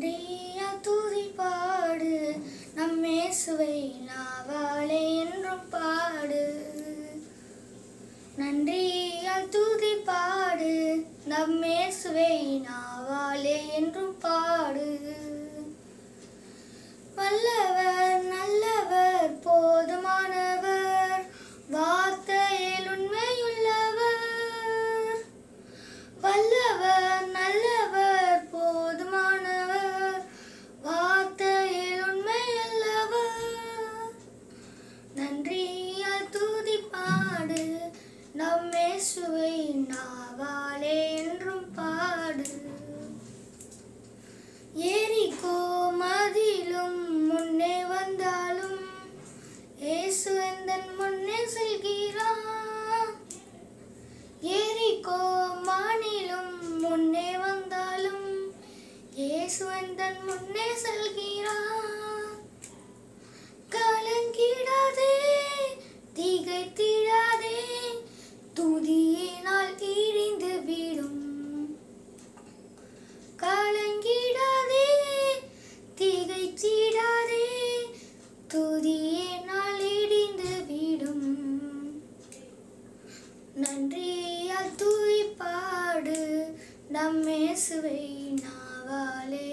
நன்றியால் துதி பாடு நம் இயேசுவை நாவாலே என்றும் பாடு. நன்றியால் துதி பாடு நம் இயேசுவை நாவாலே என்றும் பாடு. வல்லவர் நல்லவர் போதுமானவர் வார்த்தையில் உண்மையுள்ளவர். வல்லவர் நல்லவர் போதுமானவர் வார்த்தையில் உண்மையுள்ளவர். நன்றியால் துதி பாடு நம் இயேசுவை நாவாலே என்றும் பாடு. எரிகோ மதிலும் முன்னே வந்தாலும் இயேசு எந்தன் முன்னே செல்கிறார். எரிகோ வானிலும் முன்னே வந்தாலும் இயேசு எந்தன் முன்னே செல்கிறார். கலங்கிடாதே திகைத்திடாதே துதியினால் இடிந்து விடும். கலங்கிடாதே திகைத்திடாதே துதியினால் இடிந்து விடும். நன்றியால் துதி பாடு நம் இயேசுவை நாவாலே